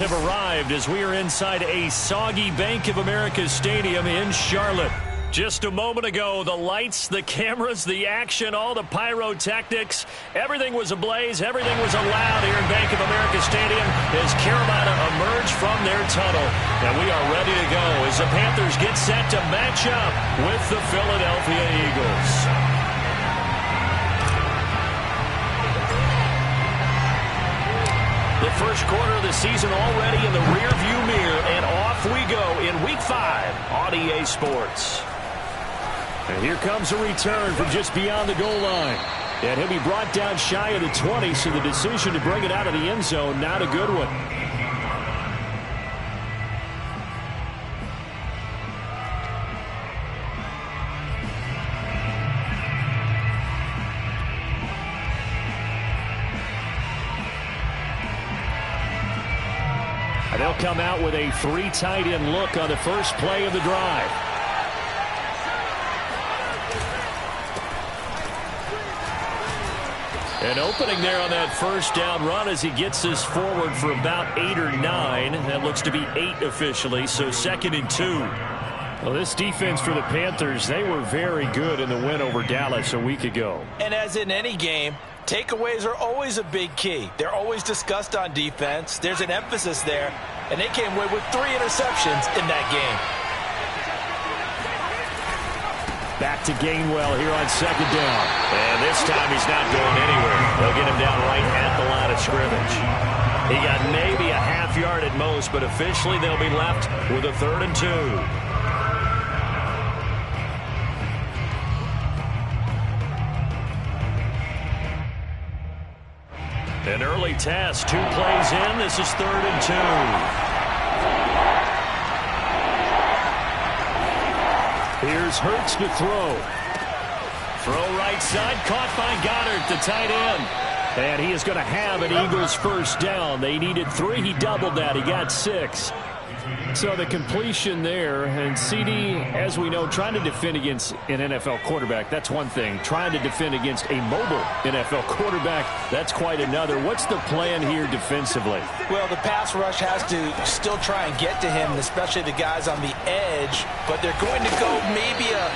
Have arrived as we are inside a soggy Bank of America Stadium in Charlotte. Just a moment ago, the lights, the cameras, the action, all the pyrotechnics, everything was ablaze, everything was allowed here in Bank of America Stadium as Carolina emerged from their tunnel. And we are ready to go as the Panthers get set to match up with the Philadelphia Eagles. The first quarter of the season already in the rearview mirror, and off we go in Week 5 on EA Sports. And here comes a return from just beyond the goal line. And he'll be brought down shy of the 20, so the decision to bring it out of the end zone, not a good one. They'll come out with a 3 tight end look on the first play of the drive. An opening there on that first down run as he gets this forward for about 8 or 9. That looks to be 8 officially, so 2nd and 2. Well, this defense for the Panthers, they were very good in the win over Dallas a week ago. And as in any game, takeaways are always a big key. They're always discussed on defense. There's an emphasis there, and they came away with 3 interceptions in that game. Back to Gainwell here on 2nd down. And this time he's not going anywhere. They'll get him down right at the line of scrimmage. He got maybe a half yard at most, but officially they'll be left with a 3rd and 2. An early test, 2 plays in. This is 3rd and 2. Here's Hurts to throw. Throw right side, caught by Goddard, the tight end. And he is going to have an Eagles first down. They needed 3. He doubled that. He got 6. So the completion there, and CD, as we know, trying to defend against an NFL quarterback, that's one thing. Trying to defend against a mobile NFL quarterback, that's quite another. What's the plan here defensively? Well, the pass rush has to still try and get to him, especially the guys on the edge, but they're going to go maybe a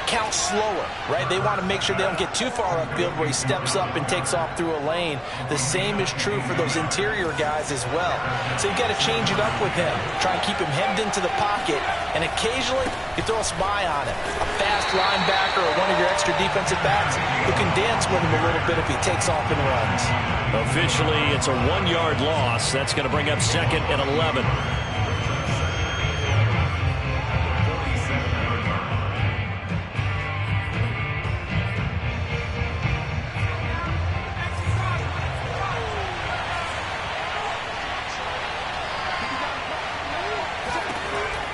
count slower, right? They want to make sure they don't get too far upfield where he steps up and takes off through a lane. The same is true for those interior guys as well. So you've got to change it up with him. Try and keep him hemmed into the pocket, and occasionally you throw a spy on him. A fast linebacker or one of your extra defensive backs who can dance with him a little bit if he takes off and runs. Officially, it's a 1-yard loss. That's going to bring up 2nd and 11.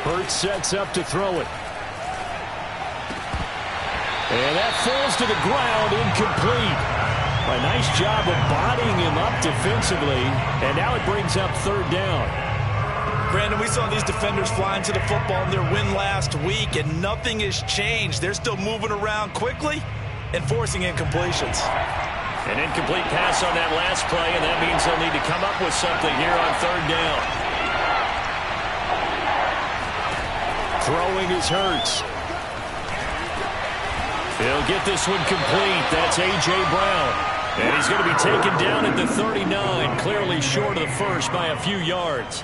Hurts sets up to throw it. And that falls to the ground, incomplete. A nice job of bodying him up defensively, and now it brings up 3rd down. Brandon, we saw these defenders flying to the football in their win last week, and nothing has changed. They're still moving around quickly and forcing incompletions. An incomplete pass on that last play, and that means they'll need to come up with something here on 3rd down. Throwing is Hurts. He'll get this one complete. That's A.J. Brown. And he's going to be taken down at the 39, clearly short of the first by a few yards.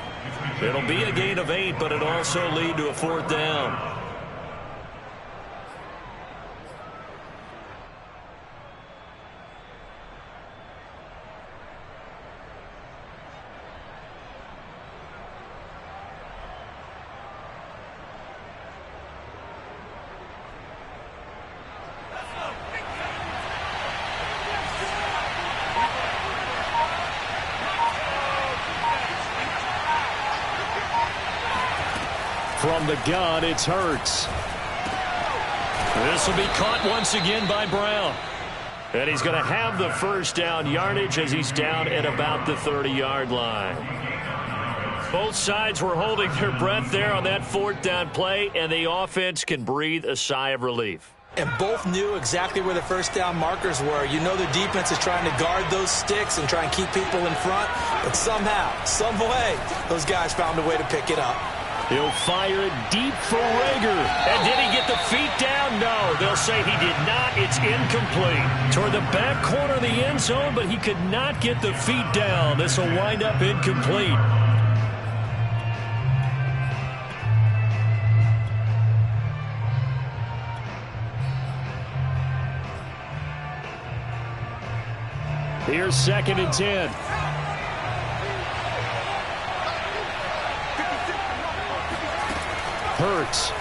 It'll be a gain of 8, but it'll also lead to a 4th down. From the gun, it's Hurts. This will be caught once again by Brown. And he's going to have the first down yardage as he's down at about the 30-yard line. Both sides were holding their breath there on that 4th down play, and the offense can breathe a sigh of relief. And both knew exactly where the first down markers were. You know the defense is trying to guard those sticks and try and keep people in front. But somehow, some way, those guys found a way to pick it up. He'll fire it deep for Rager. And did he get the feet down? No, they'll say he did not. It's incomplete. Toward the back corner of the end zone, but he could not get the feet down. This will wind up incomplete. Here's 2nd and 10. Hurts.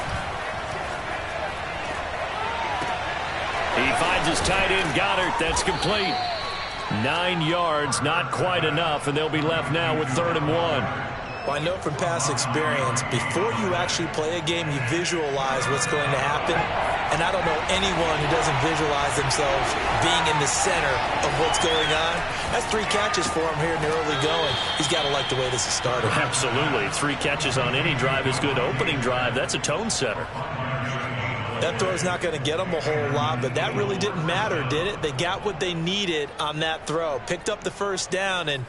He finds his tight end, Goddard. That's complete. 9 yards, not quite enough, and they'll be left now with 3rd and 1. Well, I know from past experience, before you actually play a game, you visualize what's going to happen. And I don't know anyone who doesn't visualize themselves being in the center of what's going on. That's 3 catches for him here in the early going. He's got to like the way this is started. Absolutely. 3 catches on any drive is good. Opening drive, that's a tone setter. That throw's not going to get them a whole lot, but that really didn't matter, did it? They got what they needed on that throw. Picked up the first down, and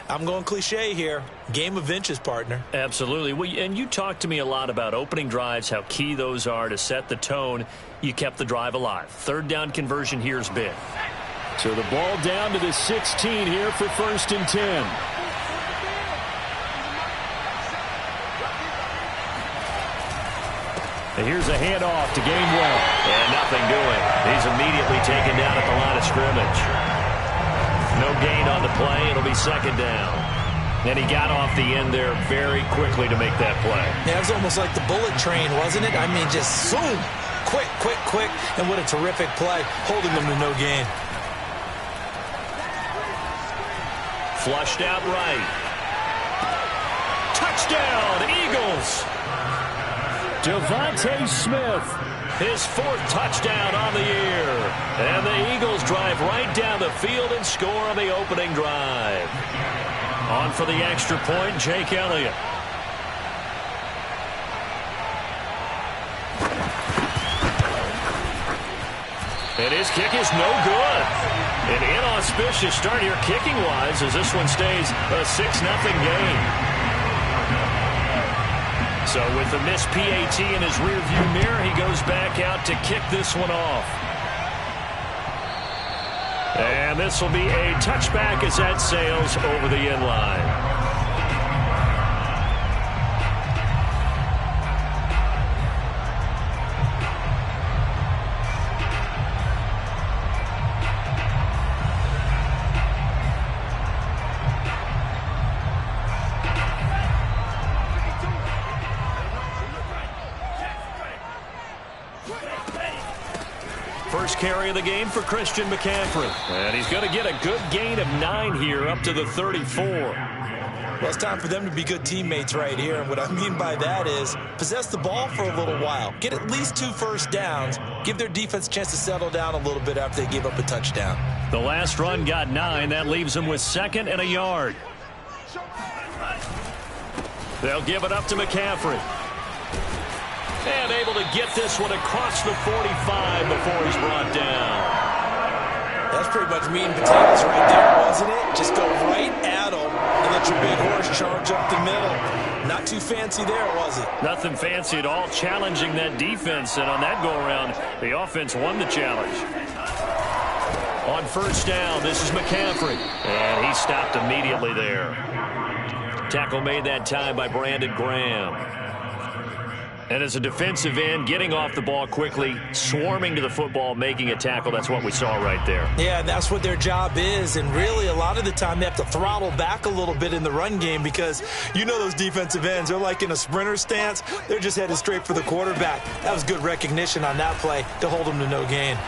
I'm going cliche here. Game of inches, partner. Absolutely. Well, and you talked to me a lot about opening drives, how key those are to set the tone. You kept the drive alive. 3rd down conversion here is big. So the ball down to the 16 here for 1st and 10. And here's a handoff to Gainwell. And nothing doing. He's immediately taken down at the line of scrimmage. No gain on the play. It'll be 2nd down. And he got off the end there very quickly to make that play. Yeah, it was almost like the bullet train, wasn't it? I mean, just zoom. Quick, quick, quick. And what a terrific play, holding them to no gain. Flushed out right. Touchdown, Eagles. Devontae Smith, his 4th touchdown on the year. And the Eagles drive right down the field and score on the opening drive. On for the extra point, Jake Elliott. And his kick is no good. An inauspicious start here kicking-wise as this one stays a 6-0 game. So with the missed PAT in his rearview mirror, he goes back out to kick this one off. And this will be a touchback as that sails over the end line. First carry of the game for Christian McCaffrey. And he's going to get a good gain of 9 here up to the 34. Well, it's time for them to be good teammates right here. And what I mean by that is possess the ball for a little while. Get at least 2 first downs. Give their defense a chance to settle down a little bit after they give up a touchdown. The last run got 9. That leaves them with 2nd and a yard. They'll give it up to McCaffrey. And able to get this one across the 45 before he's brought down. That's pretty much meat and potatoes right there, wasn't it? Just go right at them and let your big horse charge up the middle. Not too fancy there, was it? Nothing fancy at all, challenging that defense. And on that go-around, the offense won the challenge. On first down, this is McCaffrey. And he stopped immediately there. Tackle made that time by Brandon Graham. And as a defensive end, getting off the ball quickly, swarming to the football, making a tackle, that's what we saw right there. Yeah, that's what their job is. And really, a lot of the time, they have to throttle back a little bit in the run game because you know those defensive ends, they're like in a sprinter stance. They're just headed straight for the quarterback. That was good recognition on that play to hold them to no gain.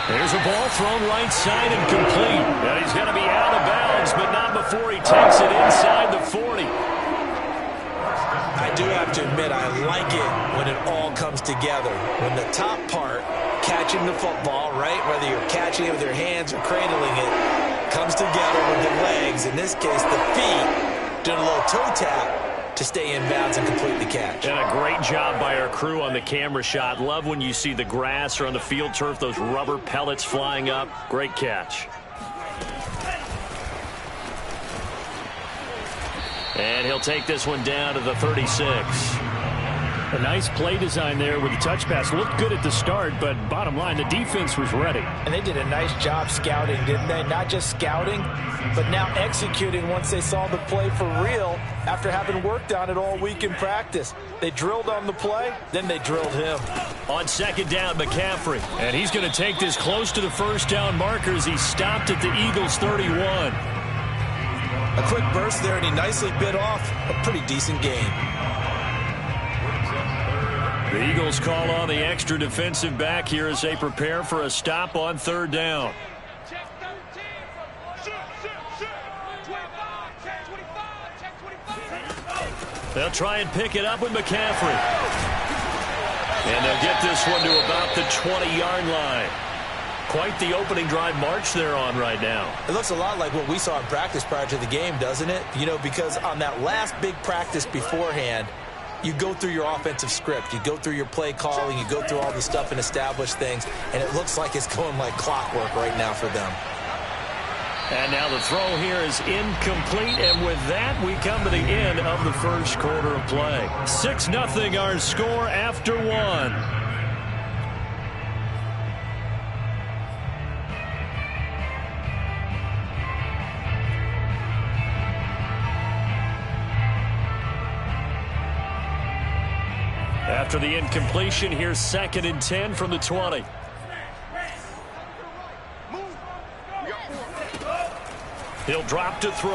There's a ball thrown right side and complete. And he's going to be out of bounds, but not before he takes it inside the 40. I do have to admit, I like it when it all comes together. When the top part, catching the football, right, whether you're catching it with your hands or cradling it, comes together with the legs. In this case, the feet, doing a little toe tap. to stay in bounds and complete the catch. And a great job by our crew on the camera shot. Love when you see the grass or on the field turf, those rubber pellets flying up. Great catch. And he'll take this one down to the 36. A nice play design there with the touch pass. Looked good at the start, but bottom line, the defense was ready. And they did a nice job scouting, didn't they? Not just scouting, but now executing once they saw the play for real after having worked on it all week in practice. They drilled on the play, then they drilled him. On second down, McCaffrey. And he's going to take this close to the first down markers. He stopped at the Eagles' 31. A quick burst there, and he nicely bit off a pretty decent gain. The Eagles call on the extra defensive back here as they prepare for a stop on third down. They'll try and pick it up with McCaffrey. And they'll get this one to about the 20-yard line. Quite the opening drive march they're on right now. It looks a lot like what we saw in practice prior to the game, doesn't it? You know, because on that last big practice beforehand, you go through your offensive script. You go through your play calling. You go through all the stuff and establish things. And it looks like it's going like clockwork right now for them. And now the throw here is incomplete. And with that, we come to the end of the first quarter of play. 6-0 our score after one. After the incompletion, here's 2nd and 10 from the 20. He'll drop to throw.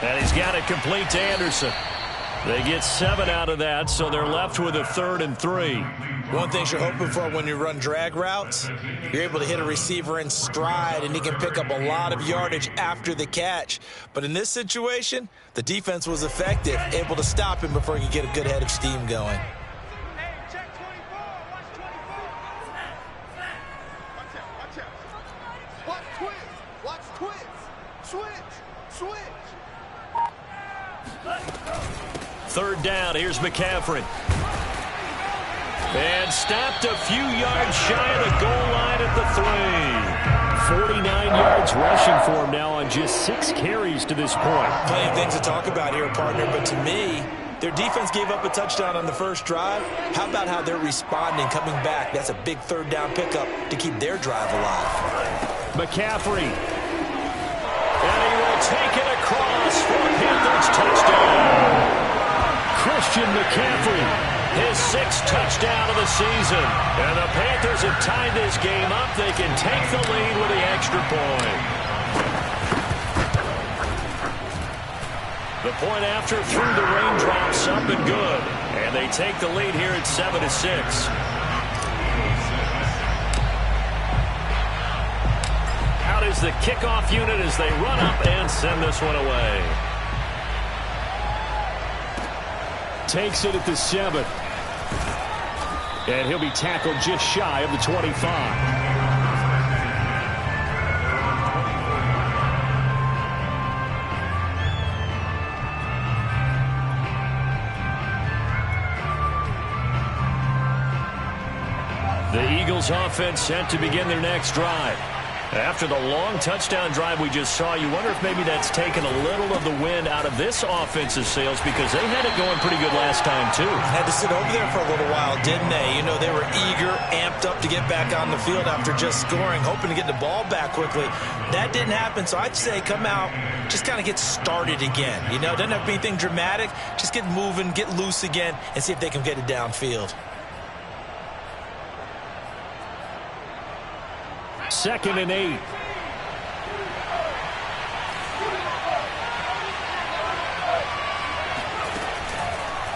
And he's got it complete to Anderson. They get 7 out of that, so they're left with a 3rd and 3. One thing you're hoping for when you run drag routes, you're able to hit a receiver in stride, and he can pick up a lot of yardage after the catch. But in this situation, the defense was effective, able to stop him before he could get a good head of steam going. Third down, here's McCaffrey. And stopped a few yards shy of the goal line at the 3. 49 yards rushing for him now on just 6 carries to this point. Plenty of things to talk about here, partner, but to me, their defense gave up a touchdown on the first drive. How about how they're responding, coming back? That's a big third down pickup to keep their drive alive. McCaffrey. And he will take it across for a Panthers touchdown. Christian McCaffrey. His 6th touchdown of the season. And the Panthers have tied this game up. They can take the lead with the extra point. The point after through the raindrops up and good. And they take the lead here at 7-6. Out is the kickoff unit as they run up and send this one away. Takes it at the 7. And he'll be tackled just shy of the 25. The Eagles offense set to begin their next drive. After the long touchdown drive we just saw, you wonder if maybe that's taken a little of the wind out of this offensive sails because they had it going pretty good last time, too. Had to sit over there for a little while, didn't they? You know, they were eager, amped up to get back on the field after just scoring, hoping to get the ball back quickly. That didn't happen, so I'd say come out, just kind of get started again. You know, doesn't have to be anything dramatic. Just get moving, get loose again, and see if they can get it downfield. 2nd and 8.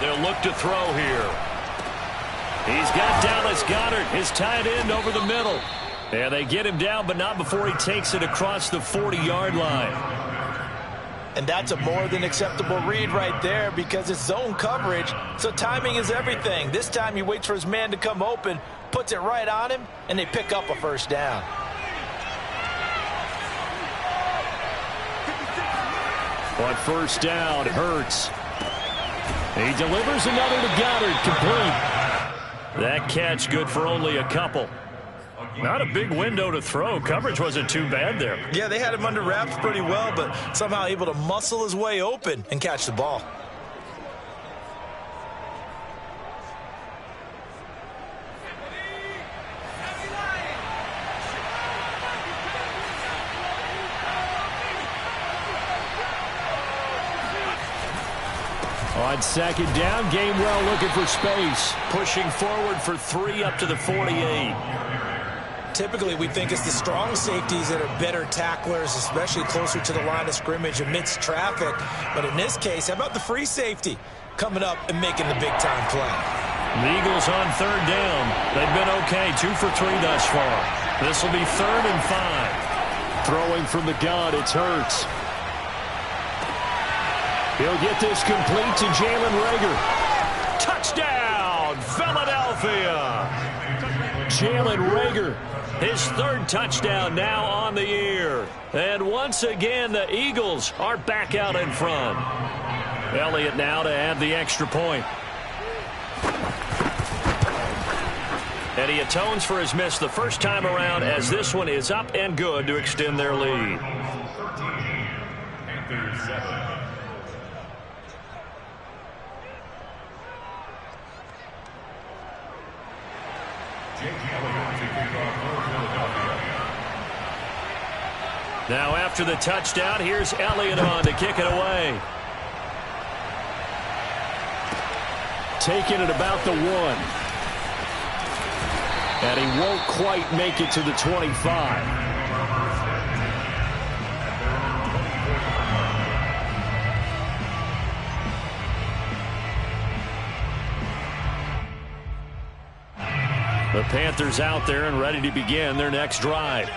They'll look to throw here. He's got Dallas Goedert, his tight end, over the middle. And they get him down, but not before he takes it across the 40-yard line. And that's a more than acceptable read right there because it's zone coverage, so timing is everything. This time he waits for his man to come open, puts it right on him, and they pick up a first down. On first down, Hurts. He delivers another to Goddard, complete. That catch good for only a couple. Not a big window to throw. Coverage wasn't too bad there. Yeah, they had him under wraps pretty well, but somehow able to muscle his way open and catch the ball. On second down, Gainwell looking for space. Pushing forward for 3 up to the 48. Typically, we think it's the strong safeties that are better tacklers, especially closer to the line of scrimmage amidst traffic. But in this case, how about the free safety coming up and making the big-time play? The Eagles on third down. They've been okay, 2 for 3 thus far. This will be 3rd and 5. Throwing from the gun, it's Hurts. He'll get this complete to Jalen Reagor. Touchdown, Philadelphia! Jalen Reagor, his 3rd touchdown now on the year. And once again, the Eagles are back out in front. Elliott now to add the extra point. And he atones for his miss the first time around, as this one is up and good to extend their lead. Now after the touchdown, here's Elliott on to kick it away. Taking it about the 1. And he won't quite make it to the 25. The Panthers out there and ready to begin their next drive.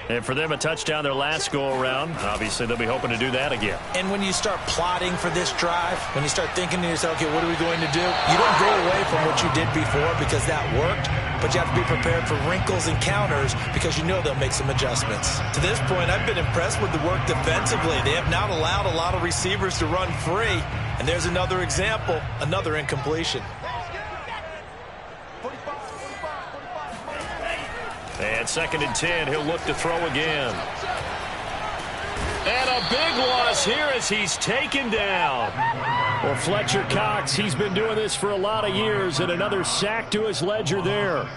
And for them, a touchdown their last go-around. Obviously, they'll be hoping to do that again. And when you start plotting for this drive, when you start thinking to yourself, okay, what are we going to do? You don't go away from what you did before because that worked, but you have to be prepared for wrinkles and counters because you know they'll make some adjustments. To this point, I've been impressed with the work defensively. They have not allowed a lot of receivers to run free. And there's another example, another incompletion. And 2nd and 10, he'll look to throw again. And a big loss here as he's taken down. Well, Fletcher Cox, he's been doing this for a lot of years, and another sack to his ledger there.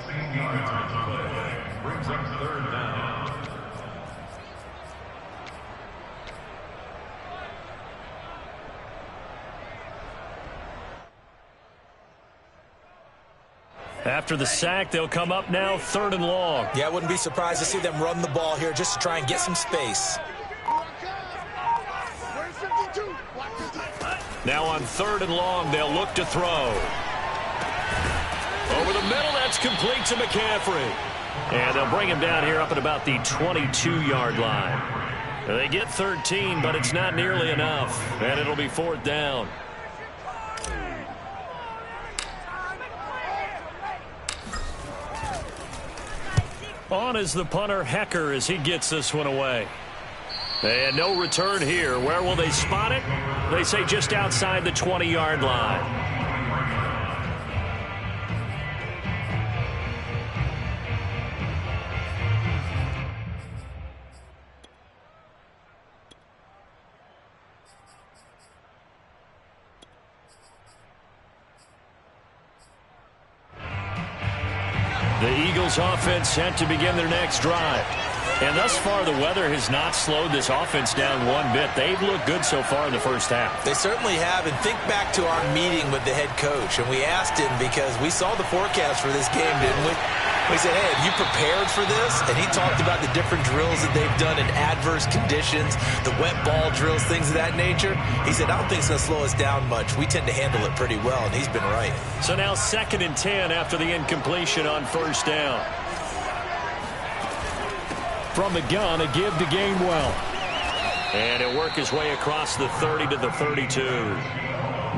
After the sack, they'll come up now 3rd and long. Yeah, I wouldn't be surprised to see them run the ball here just to try and get some space. Now on 3rd and long, they'll look to throw. Over the middle, that's complete to McCaffrey. And they'll bring him down here up at about the 22-yard line. They get 13, but it's not nearly enough. And it'll be 4th down. On is the punter, Hecker, as he gets this one away. And no return here. Where will they spot it? They say just outside the 20-yard line. The Eagles offense set to begin their next drive. And thus far, the weather has not slowed this offense down one bit. They've looked good so far in the first half. They certainly have. And think back to our meeting with the head coach. And we asked him because we saw the forecast for this game, didn't we? We said, hey, have you prepared for this? And he talked about the different drills that they've done in adverse conditions, the wet ball drills, things of that nature. He said, I don't think it's going to slow us down much. We tend to handle it pretty well, and he's been right. So now 2nd and 10 after the incompletion on 1st down. From the gun, a give to Gainwell. And he'll work his way across the 30 to the 32.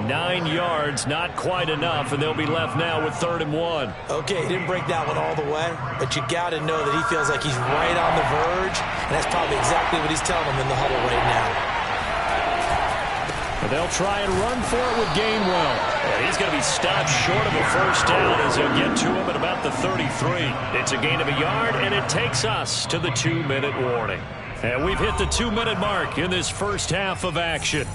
9 yards, not quite enough, and they'll be left now with 3rd and 1. Okay, he didn't break that one all the way, but you got to know that he feels like he's right on the verge, and that's probably exactly what he's telling them in the huddle right now. And they'll try and run for it with Gainwell. And he's going to be stopped short of a first down as he'll get to him at about the 33. It's a gain of a yard, and it takes us to the 2-minute warning. And we've hit the 2-minute mark in this first half of action.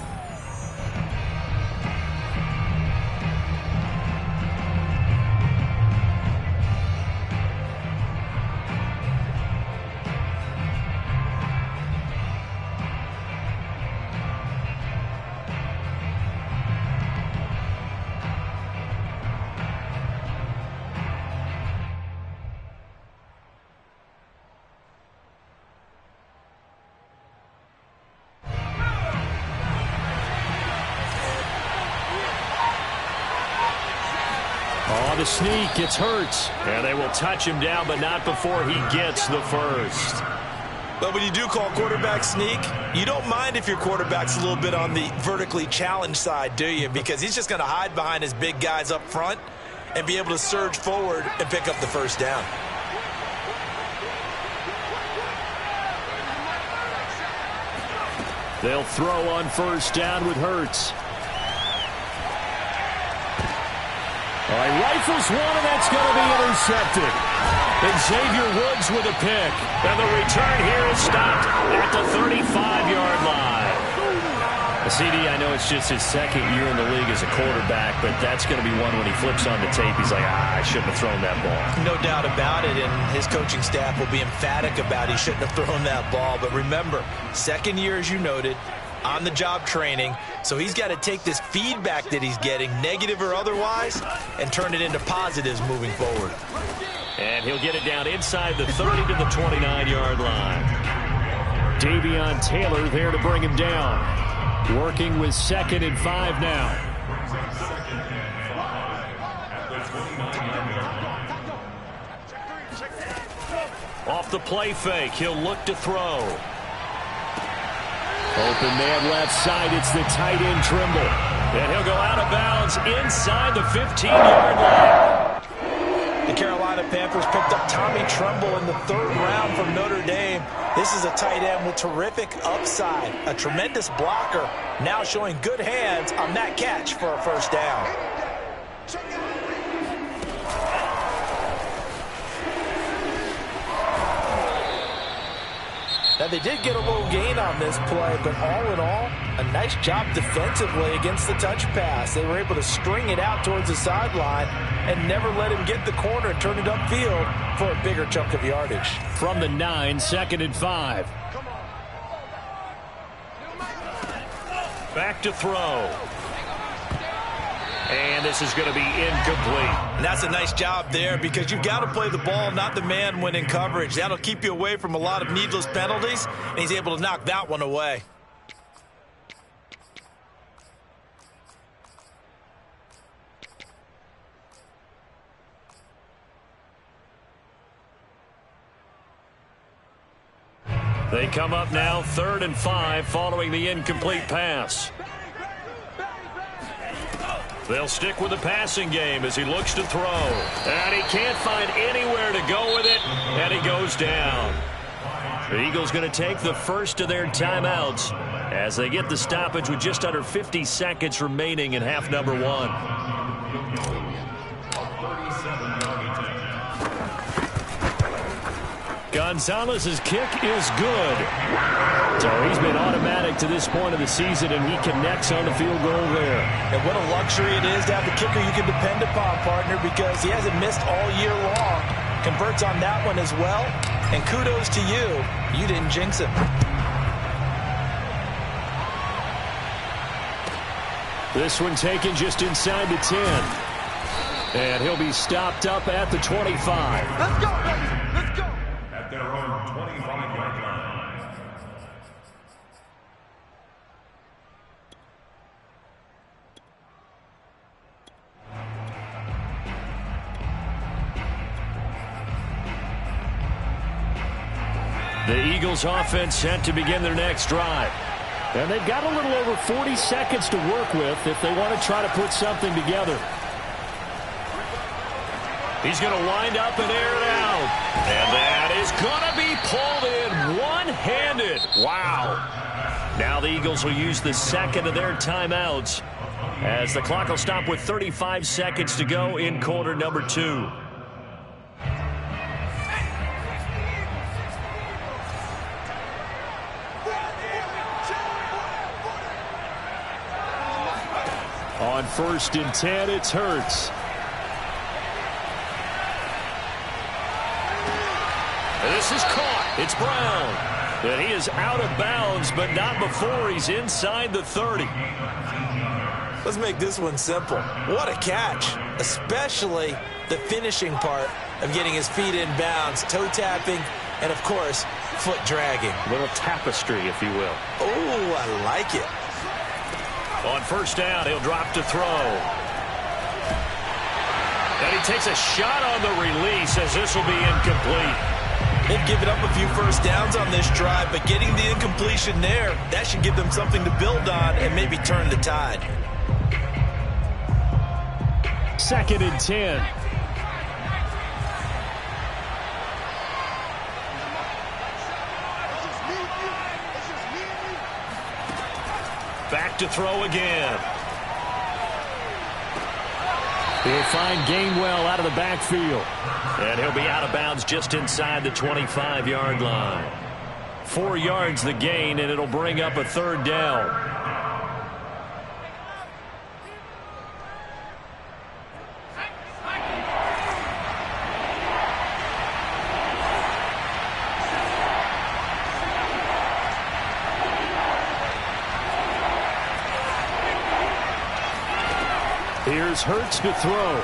Oh, the sneak. It's Hurts. And they will touch him down, but not before he gets the first. But when you do call quarterback sneak, you don't mind if your quarterback's a little bit on the vertically challenged side, do you? Because he's just going to hide behind his big guys up front and be able to surge forward and pick up the first down. They'll throw on first down with Hurts. All right, rifles one, and that's going to be intercepted. Xavier Woods with a pick. And the return here is stopped at the 35-yard line. CD, I know it's just his second year in the league as a quarterback, but that's going to be one when he flips on the tape. He's like, I shouldn't have thrown that ball. No doubt about it, and his coaching staff will be emphatic about he shouldn't have thrown that ball. But remember, second year, as you noted, on-the-job training, so he's got to take this feedback that he's getting, negative or otherwise, and turn it into positives moving forward. And he'll get it down inside the 30 to the 29-yard line. Davion Taylor there to bring him down. Working with 2nd and 5 now. Off the play fake, he'll look to throw. Open man left side, it's the tight end Trimble. And he'll go out of bounds inside the 15-yard line. The Carolina Panthers picked up Tommy Tremble in the 3rd round from Notre Dame. This is a tight end with terrific upside, a tremendous blocker, now showing good hands on that catch for a first down. Now, they did get a little gain on this play, but all in all, a nice job defensively against the touch pass. They were able to string it out towards the sideline and never let him get the corner and turn it upfield for a bigger chunk of yardage. From the 9, 2nd and 5. Back to throw. And this is going to be incomplete. And that's a nice job there because you've got to play the ball, not the man when in coverage. That'll keep you away from a lot of needless penalties, and he's able to knock that one away. They come up now 3rd and 5 following the incomplete pass. They'll stick with the passing game as he looks to throw. And he can't find anywhere to go with it, and he goes down. The Eagles going to take the first of their timeouts as they get the stoppage with just under 50 seconds remaining in half number 1. Gonzalez's kick is good. So he's been automatic to this point of the season, and he connects on the field goal there. And what a luxury it is to have the kicker you can depend upon, partner, because he hasn't missed all year long. Converts on that one as well. And kudos to you. You didn't jinx him. This one taken just inside the 10. And he'll be stopped up at the 25. Let's go, baby. Let's go. At their own 25-yard line. The Eagles offense set to begin their next drive. And they've got a little over 40 seconds to work with if they want to try to put something together. He's going to wind up and air it out. And that is going to be pulled in one-handed. Wow. Now the Eagles will use the second of their timeouts as the clock will stop with 35 seconds to go in quarter number 2. On 1st and 10, it's Hurts. This is caught. It's Brown. And he is out of bounds, but not before he's inside the 30. Let's make this one simple. What a catch, especially the finishing part of getting his feet in bounds, toe tapping, and, of course, foot dragging. A little tapestry, if you will. Oh, I like it. On 1st down, he'll drop to throw. And he takes a shot on the release as this will be incomplete. They've given up a few first downs on this drive, but getting the incompletion there, that should give them something to build on and maybe turn the tide. 2nd and 10. Back to throw again. He'll find Gainwell out of the backfield. And he'll be out of bounds just inside the 25-yard line. 4 yards the gain, and it'll bring up a 3rd down. Here's Hurts to throw.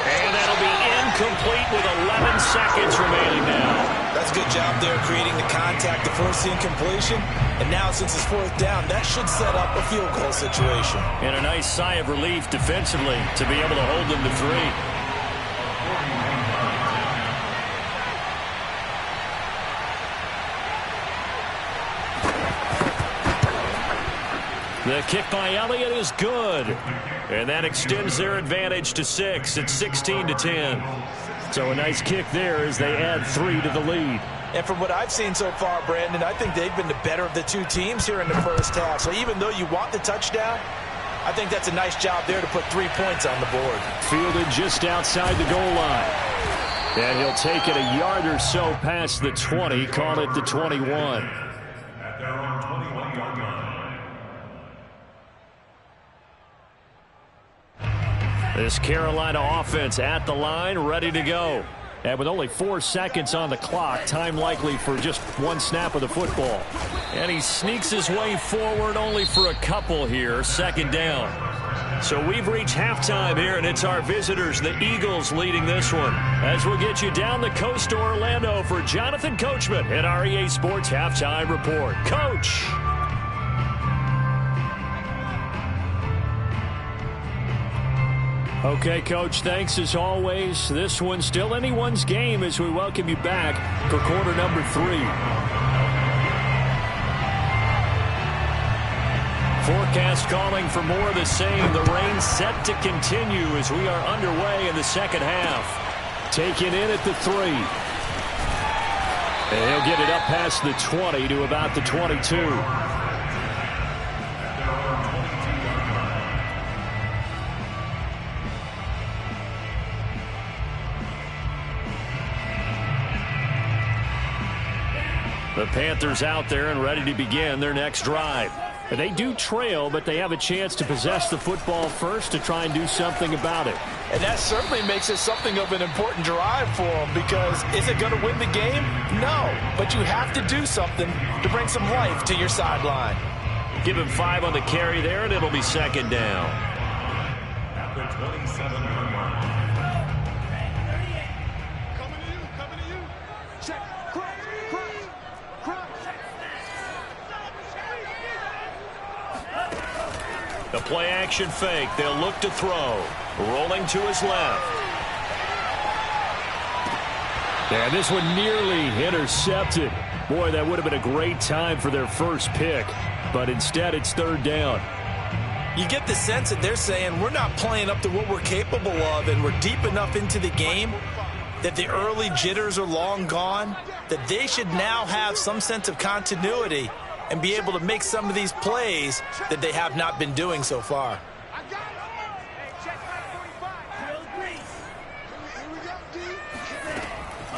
And that'll be incomplete with 11 seconds remaining now. That's a good job there creating the contact to force the incompletion. And now since it's 4th down, that should set up a field goal situation. And a nice sigh of relief defensively to be able to hold them to 3. The kick by Elliott is good. And that extends their advantage to 6. It's 16-10. So a nice kick there as they add 3 to the lead. And from what I've seen so far, Brandon, I think they've been the better of the 2 teams here in the first half. So even though you want the touchdown, I think that's a nice job there to put 3 points on the board. Fielded just outside the goal line. And he'll take it a yard or so past the 20, call it the 21. At their own 21-yard line. This Carolina offense at the line, ready to go. And with only 4 seconds on the clock, time likely for just 1 snap of the football. And he sneaks his way forward only for a couple here, 2nd down. So we've reached halftime here, and it's our visitors, the Eagles, leading this one. As we'll get you down the coast to Orlando for Jonathan Coachman at our EA Sports Halftime Report. Coach! Okay, Coach, thanks as always. This one's still anyone's game as we welcome you back for quarter number 3. Forecast calling for more of the same. The rain set to continue as we are underway in the second half. Taken in at the 3. And he'll get it up past the 20 to about the 22. The Panthers out there and ready to begin their next drive. They do trail, but they have a chance to possess the football first to try and do something about it. And that certainly makes it something of an important drive for them, because is it going to win the game? No, but you have to do something to bring some life to your sideline. Give him 5 on the carry there, and it'll be 2nd down. At the 27-yard line. Coming to you. Check. Cross. The play action fake. They'll look to throw. Rolling to his left. And this one nearly intercepted. Boy, that would have been a great time for their first pick. But instead, it's 3rd down. You get the sense that they're saying we're not playing up to what we're capable of, and we're deep enough into the game that the early jitters are long gone, that they should now have some sense of continuity and be able to make some of these plays that they have not been doing so far.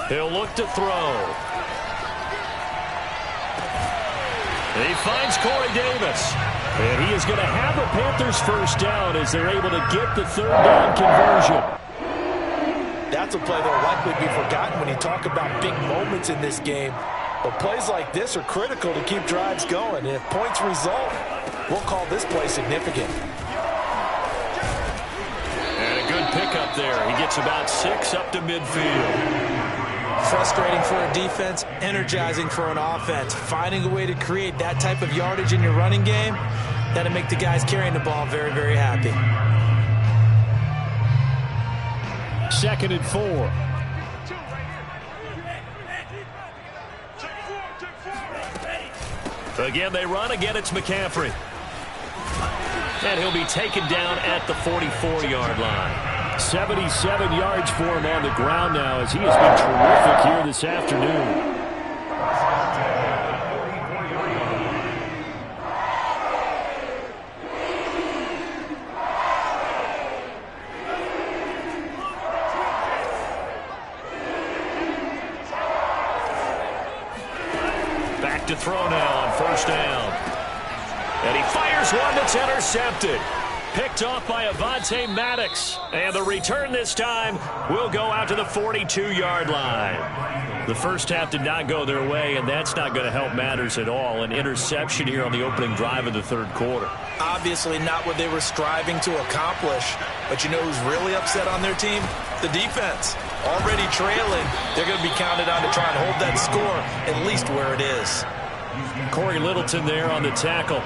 He'll look to throw. He finds Corey Davis. And he is going to have the Panthers first down as they're able to get the third down conversion. That's a play that will likely be forgotten when you talk about big moments in this game. But plays like this are critical to keep drives going. And if points result, we'll call this play significant. And a good pickup there. He gets about 6 up to midfield. Frustrating for a defense, energizing for an offense. Finding a way to create that type of yardage in your running game, that'll make the guys carrying the ball very, very happy. 2nd and 4. Again, they run. Again, it's McCaffrey. And he'll be taken down at the 44-yard line. 77 yards for him on the ground now as he has been terrific here this afternoon. Back to throw now on first down. And he fires one that's intercepted. Picked off by Avonte Maddox. And the return this time will go out to the 42-yard line. The first half did not go their way, and that's not going to help matters at all. An interception here on the opening drive of the third quarter. Obviously not what they were striving to accomplish. But you know who's really upset on their team? The defense. Already trailing. They're going to be counted on to try and hold that score at least where it is. Corey Littleton there on the tackle.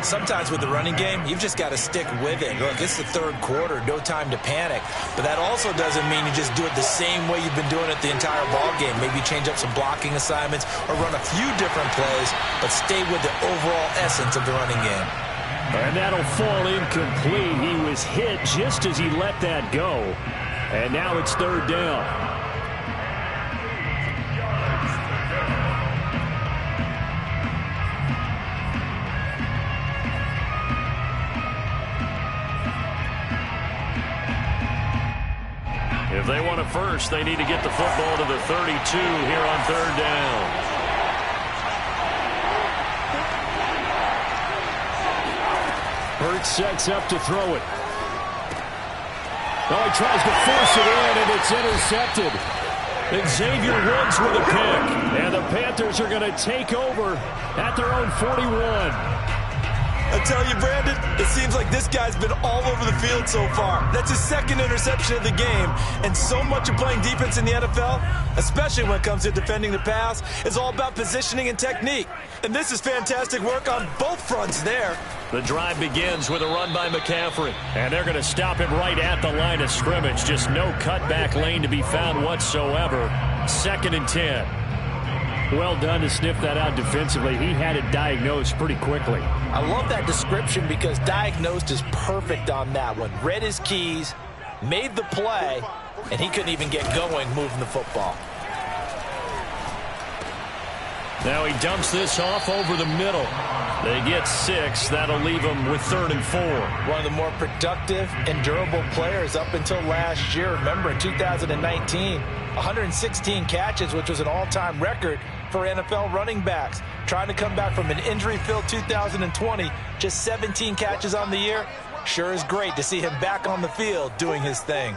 Sometimes with the running game, you've just got to stick with it. Look, it's the third quarter, no time to panic. But that also doesn't mean you just do it the same way you've been doing it the entire ball game. Maybe change up some blocking assignments or run a few different plays, but stay with the overall essence of the running game. And that'll fall incomplete. He was hit just as he let that go. And now it's third down. If they want a first, they need to get the football to the 32 here on third down. Hurts sets up to throw it. Oh, he tries to force it in, and it's intercepted. Xavier Woods with a pick. And the Panthers are going to take over at their own 41. I tell you, Brandon, it seems like this guy's been all over the field so far. That's his second interception of the game. And so much of playing defense in the NFL, especially when it comes to defending the pass, is all about positioning and technique. And this is fantastic work on both fronts there. The drive begins with a run by McCaffrey. And they're going to stop him right at the line of scrimmage. Just no cutback lane to be found whatsoever. 2nd and 10. Well done to sniff that out defensively. He had it diagnosed pretty quickly. I love that description because diagnosed is perfect on that one. Read his keys, made the play, and he couldn't even get going moving the football. Now he dumps this off over the middle. They get 6. That'll leave them with 3rd and 4. One of the more productive and durable players up until last year. Remember, in 2019, 116 catches, which was an all-time record for NFL running backs. Trying to come back from an injury-filled 2020, just 17 catches on the year. Sure is great to see him back on the field doing his thing.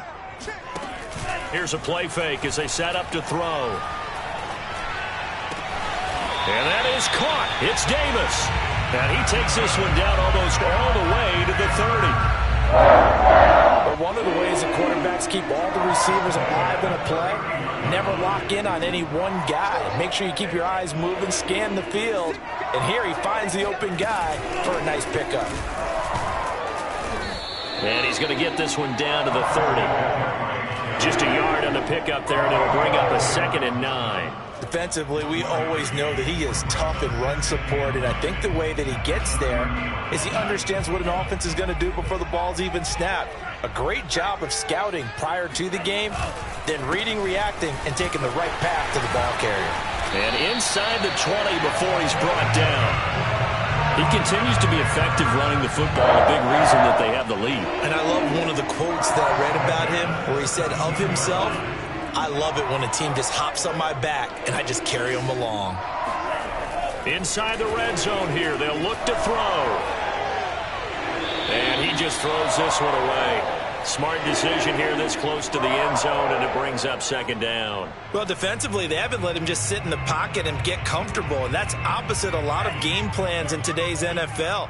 Here's a play fake as they set up to throw. And that is caught. It's Davis. And he takes this one down almost all the way to the 30. But one of the ways the quarterbacks keep all the receivers alive in a play, never lock in on any one guy. Make sure you keep your eyes moving, scan the field. And here he finds the open guy for a nice pickup. And he's going to get this one down to the 30. Just a yard on the pickup there, and it'll bring up a 2nd and 9. Defensively, we always know that he is tough in run support, and I think the way that he gets there is he understands what an offense is going to do before the ball's even snapped. A great job of scouting prior to the game, then reading, reacting, and taking the right path to the ball carrier. And inside the 20 before he's brought down. He continues to be effective running the football, a big reason that they have the lead. And I love one of the quotes that I read about him where he said of himself, "I love it when a team just hops on my back and I just carry them along." Inside the red zone here, they'll look to throw. And he just throws this one away. Smart decision here this close to the end zone, and it brings up second down. Well, defensively, they haven't let him just sit in the pocket and get comfortable, and that's opposite a lot of game plans in today's NFL.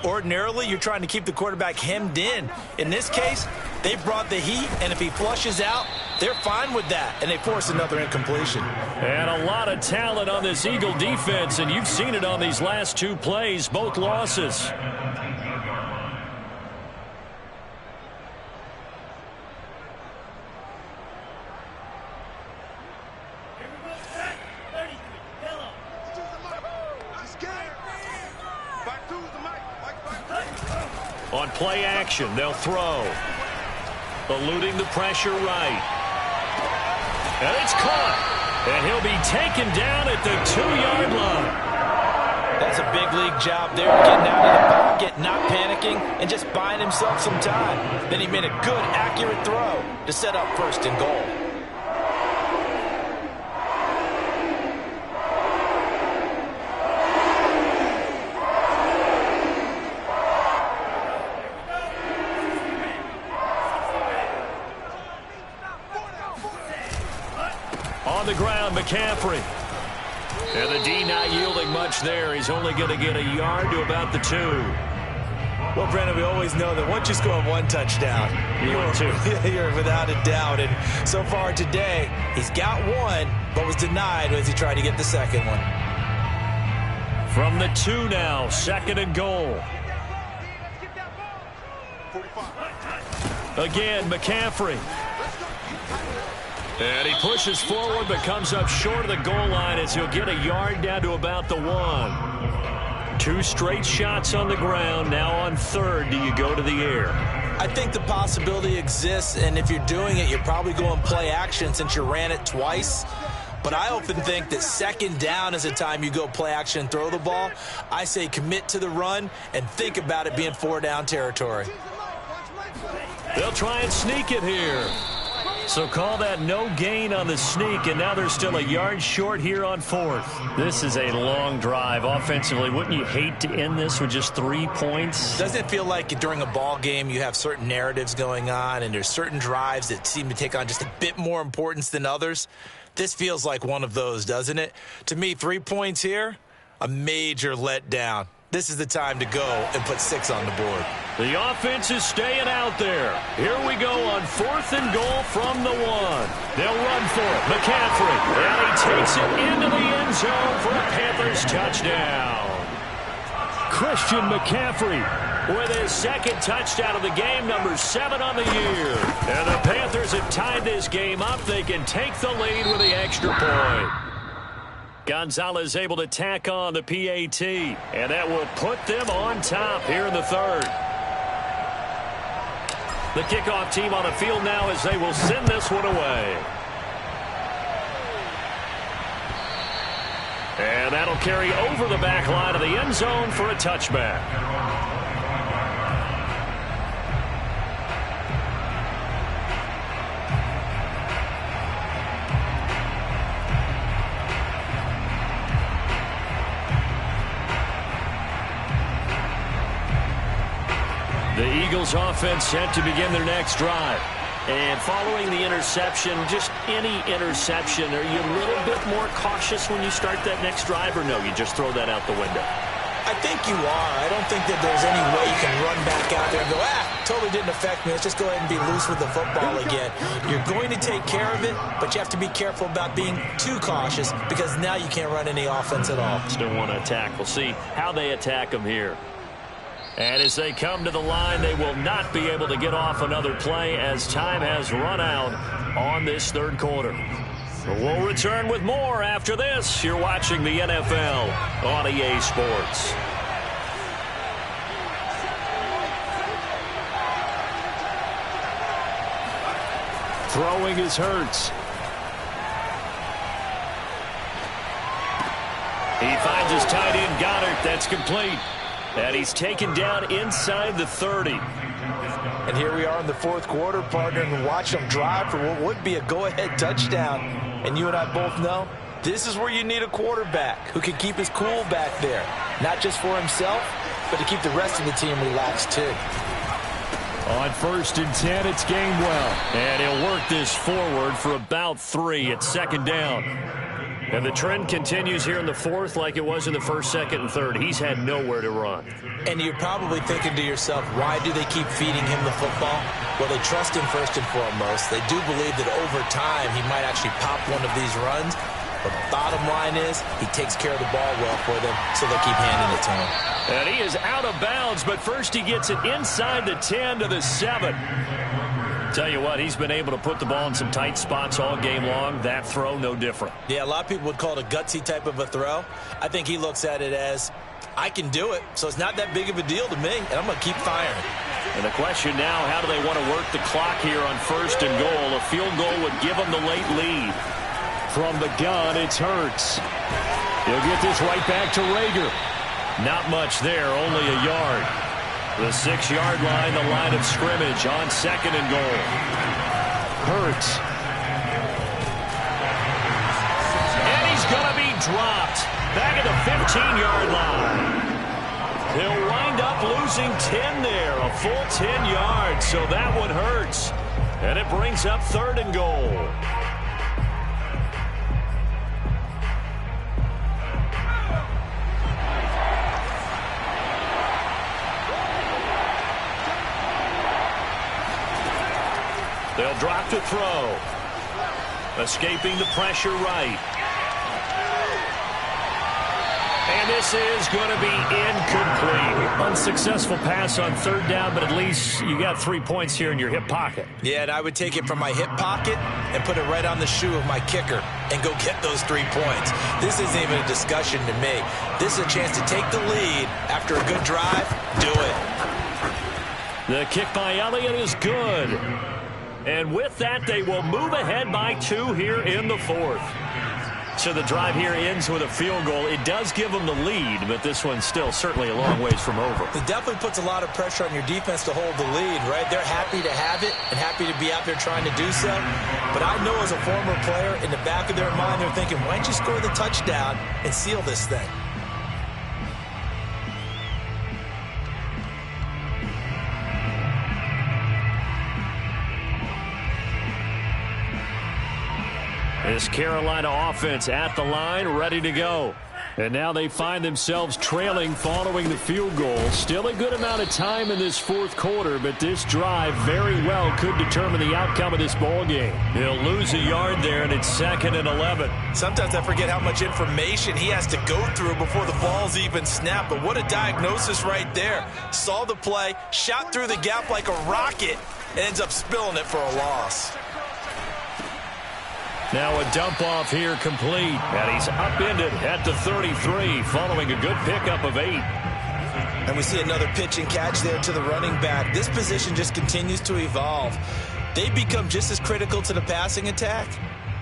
Ordinarily, you're trying to keep the quarterback hemmed in. In this case, they brought the heat, and if he flushes out, they're fine with that, and they force another incompletion. And a lot of talent on this Eagle defense, and you've seen it on these last two plays, both losses. On play action, they'll throw. Eluding the pressure right. And it's caught. And he'll be taken down at the 2-yard line. That's a big league job there, getting out of the pocket, not panicking, and just buying himself some time. Then he made a good, accurate throw to set up first and goal. On the ground, McCaffrey. And the D not yielding much there. He's only going to get a yard to about the 2. Well, Brandon, we always know that once you score one touchdown, you're without a doubt. And so far today, he's got one, but was denied as he tried to get the second one. From the 2 now, second and goal. Again, McCaffrey. And he pushes forward but comes up short of the goal line as he'll get a yard down to about the 1. 2 straight shots on the ground. Now on third, do you go to the air? I think the possibility exists, and if you're doing it, you're probably going play action since you ran it twice. But I often think that second down is the time you go play action and throw the ball. I say commit to the run and think about it being 4-down territory. They'll try and sneak it here. So call that no gain on the sneak, and now they're still a yard short here on fourth. This is a long drive offensively. Wouldn't you hate to end this with just 3 points? Doesn't it feel like during a ball game you have certain narratives going on and there's certain drives that seem to take on just a bit more importance than others? This feels like one of those, doesn't it? To me, 3 points here, a major letdown. This is the time to go and put 6 on the board. The offense is staying out there. Here we go on 4th and goal from the 1. They'll run for it. McCaffrey. And he takes it into the end zone for a Panthers touchdown. Christian McCaffrey with his second touchdown of the game, number 7 on the year. And the Panthers have tied this game up. They can take the lead with the extra point. Gonzalez able to tack on the PAT, and that will put them on top here in the third. The kickoff team on the field now as they will send this one away. And that'll carry over the back line of the end zone for a touchback. The Eagles offense set to begin their next drive. And following the interception, just any interception, are you a little bit more cautious when you start that next drive, or no, you just throw that out the window? I think you are. I don't think that there's any way you can run back out there and go, totally didn't affect me. Let's just go ahead and be loose with the football again. You're going to take care of it, but you have to be careful about being too cautious because now you can't run any offense at all. Still want to attack. We'll see how they attack them here. And as they come to the line, they will not be able to get off another play as time has run out on this third quarter. We'll return with more after this. You're watching the NFL on EA Sports. Throwing is Hurts. He finds his tight end, Goddard. That's complete. And he's taken down inside the 30. And here we are in the fourth quarter, partner, and watch him drive for what would be a go-ahead touchdown. And you and I both know this is where you need a quarterback who can keep his cool back there. Not just for himself, but to keep the rest of the team relaxed too. On 1st and 10, it's Gainwell. And he'll work this forward for about 3 at second down. And the trend continues here in the fourth like it was in the first, second, and third. He's had nowhere to run. And you're probably thinking to yourself, why do they keep feeding him the football? Well, they trust him first and foremost. They do believe that over time he might actually pop one of these runs. But bottom line is he takes care of the ball well for them, so they keep handing it to him. And he is out of bounds, but first he gets it inside the 10 to the 7. Tell you what, he's been able to put the ball in some tight spots all game long. That throw, no different. Yeah, a lot of people would call it a gutsy type of a throw. I think he looks at it as, I can do it, so it's not that big of a deal to me, and I'm going to keep firing. And the question now, how do they want to work the clock here on 1st and goal? A field goal would give them the late lead. From the gun, it's Hurts. He'll get this right back to Rager. Not much there, only a yard. The 6-yard line, the line of scrimmage on 2nd and goal. Hurts. And he's going to be dropped. Back at the 15-yard line. He'll wind up losing 10 there, a full 10 yards. So that one hurts. And it brings up 3rd and goal. They'll drop to throw. Escaping the pressure right. And this is going to be incomplete. Unsuccessful pass on 3rd down, but at least you got 3 points here in your hip pocket. Yeah, and I would take it from my hip pocket and put it right on the shoe of my kicker and go get those 3 points. This isn't even a discussion to me. This is a chance to take the lead after a good drive. Do it. The kick by Elliott is good. And with that, they will move ahead by 2 here in the fourth. So the drive here ends with a field goal. It does give them the lead, but this one's still certainly a long ways from over. It definitely puts a lot of pressure on your defense to hold the lead, right? They're happy to have it and happy to be out there trying to do so. But I know as a former player, in the back of their mind, they're thinking, why don't you score the touchdown and seal this thing? This Carolina offense at the line, ready to go. And now they find themselves trailing following the field goal. Still a good amount of time in this fourth quarter, but this drive very well could determine the outcome of this ball game. He'll lose a yard there, and it's 2nd and 11. Sometimes I forget how much information he has to go through before the ball's even snapped. But what a diagnosis right there. Saw the play, shot through the gap like a rocket, and ends up spilling it for a loss. Now a dump off here complete. And he's upended at the 33 following a good pickup of 8. And we see another pitch and catch there to the running back. This position just continues to evolve. They become just as critical to the passing attack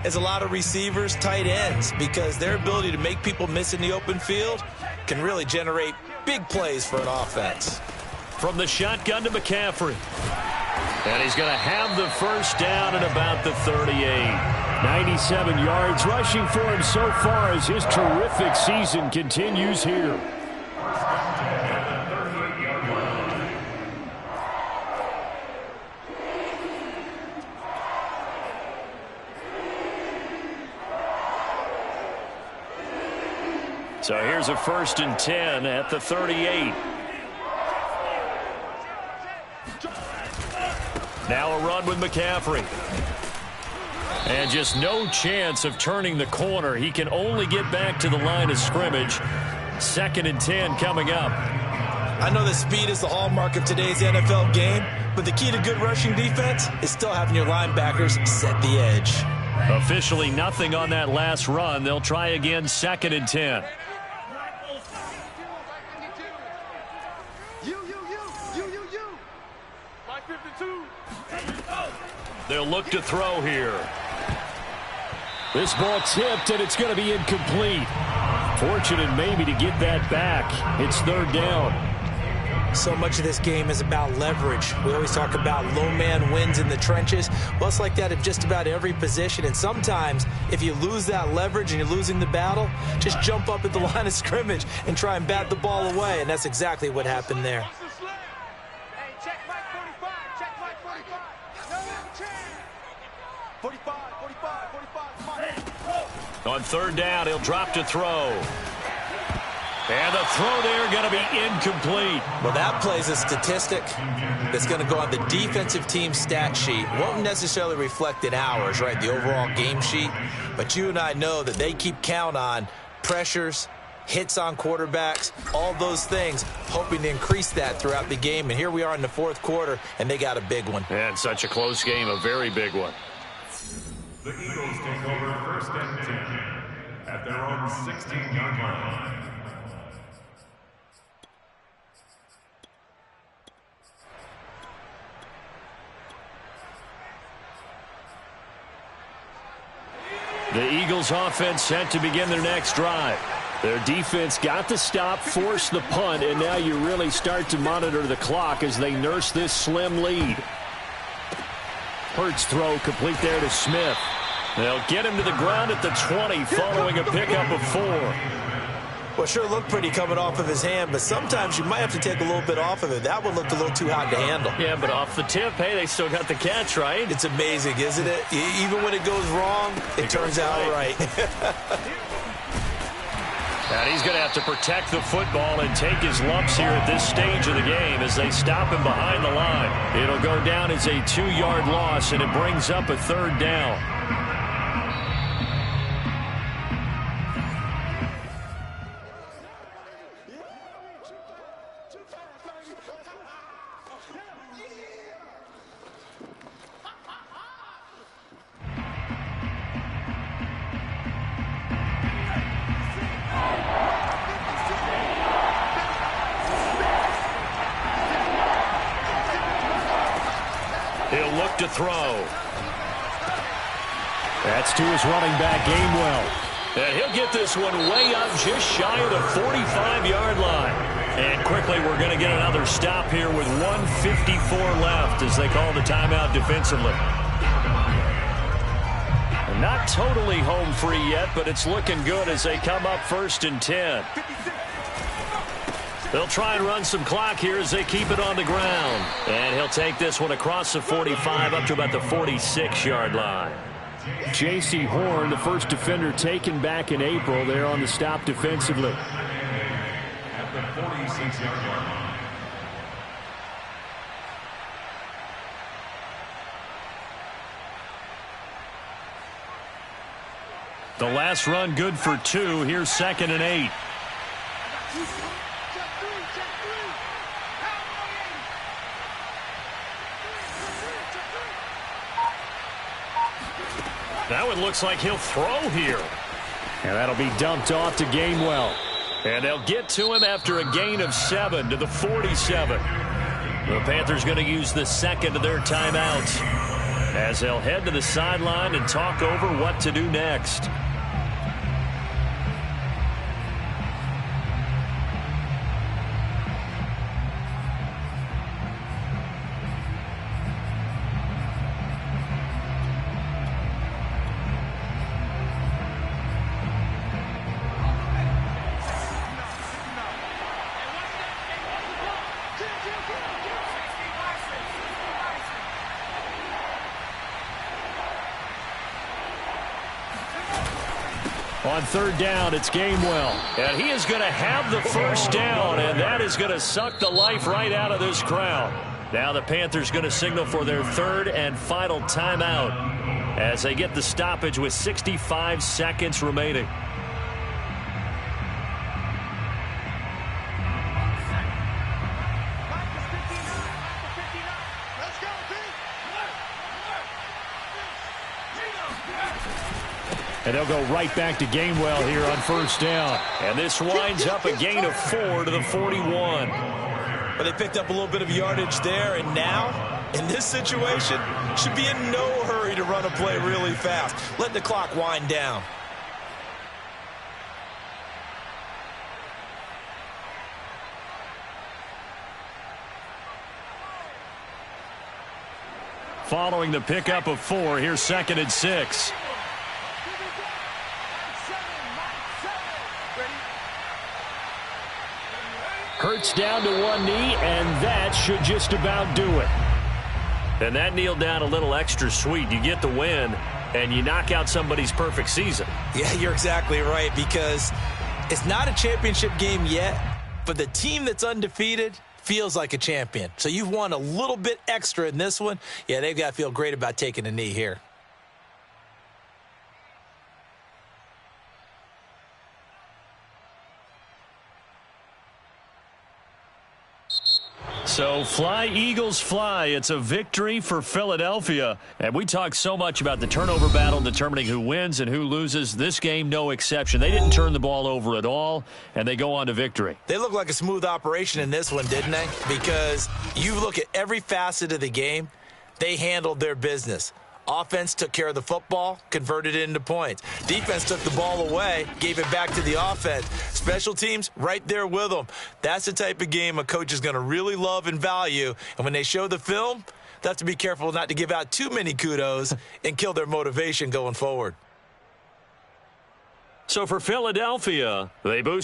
as a lot of receivers, tight ends, because their ability to make people miss in the open field can really generate big plays for an offense. From the shotgun to McCaffrey. And he's going to have the first down at about the 38. 97 yards rushing for him so far as his terrific season continues here. So here's a 1st and 10 at the 38. Now a run with McCaffrey. And just no chance of turning the corner. He can only get back to the line of scrimmage. 2nd and 10 coming up. I know that speed is the hallmark of today's NFL game, but the key to good rushing defense is still having your linebackers set the edge. Officially nothing on that last run. They'll try again, 2nd and 10. You. 552. They'll look to throw here. This ball tipped, and it's going to be incomplete. Fortunate maybe to get that back. It's third down. So much of this game is about leverage. We always talk about low man wins in the trenches. Well, it's like that in just about every position. And sometimes, if you lose that leverage and you're losing the battle, just jump up at the line of scrimmage and try and bat the ball away. And that's exactly what happened there. Hey, check Mike 45. Check Mike 45. No chance. 45, 45, 45. On third down, he'll drop to throw. And the throw there going to be incomplete. Well, that plays a statistic that's going to go on the defensive team stat sheet. Won't necessarily reflect in ours, right, the overall game sheet. But you and I know that they keep count on pressures, hits on quarterbacks, all those things, hoping to increase that throughout the game. And here we are in the fourth quarter, and they got a big one. And such a close game, a very big one. The Eagles take over first and 10 at their own 16-yard line. The Eagles offense set to begin their next drive. Their defense got the stop, forced the punt, and now you really start to monitor the clock as they nurse this slim lead. Hurts throw complete there to Smith. They'll get him to the ground at the 20 following a pickup of 4. Well, sure looked pretty coming off of his hand, but sometimes you might have to take a little bit off of it. That one looked a little too hot to handle. Yeah, but off the tip, hey, they still got the catch, right? It's amazing, isn't it? Even when it goes wrong, it turns out right. And he's going to have to protect the football and take his lumps here at this stage of the game as they stop him behind the line. It'll go down as a 2-yard loss, and it brings up a third down. He'll look to throw. That's to his running back, Gainwell. And he'll get this one way up just shy of the 45-yard line. And quickly we're going to get another stop here with 1:54 left as they call the timeout defensively. And not totally home free yet, but it's looking good as they come up 1st and 10. They'll try and run some clock here as they keep it on the ground. And he'll take this one across the 45 up to about the 46-yard line. J.C. Horn, the first defender taken back in April, there on the stop defensively. At the 46-yard line. The last run good for 2. Here's 2nd and 8. That one looks like he'll throw here. And that'll be dumped off to Gainwell. And they'll get to him after a gain of 7 to the 47. The Panthers going to use the second of their timeouts as they'll head to the sideline and talk over what to do next. On third down, it's Gainwell. And he is going to have the first down, and that is going to suck the life right out of this crowd. Now the Panthers going to signal for their third and final timeout as they get the stoppage with 65 seconds remaining. And they'll go right back to Gainwell here on first down. And this winds up a gain of 4 to the 41. But they picked up a little bit of yardage there, and now in this situation, should be in no hurry to run a play really fast. Let the clock wind down. Following the pickup of 4, here's 2nd and 6. Hurts down to one knee, and that should just about do it. And that kneel down a little extra sweet. You get the win, and you knock out somebody's perfect season. Yeah, you're exactly right, because it's not a championship game yet, but the team that's undefeated feels like a champion. So you've won a little bit extra in this one. Yeah, they've got to feel great about taking a knee here. So fly, Eagles, fly. It's a victory for Philadelphia. And we talked so much about the turnover battle determining who wins and who loses. This game, no exception. They didn't turn the ball over at all, and they go on to victory. They look like a smooth operation in this one, didn't they? Because you look at every facet of the game, they handled their business. Offense took care of the football, converted it into points. Defense took the ball away, gave it back to the offense. Special teams, right there with them. That's the type of game a coach is going to really love and value. And when they show the film, they have to be careful not to give out too many kudos and kill their motivation going forward. So for Philadelphia, they boost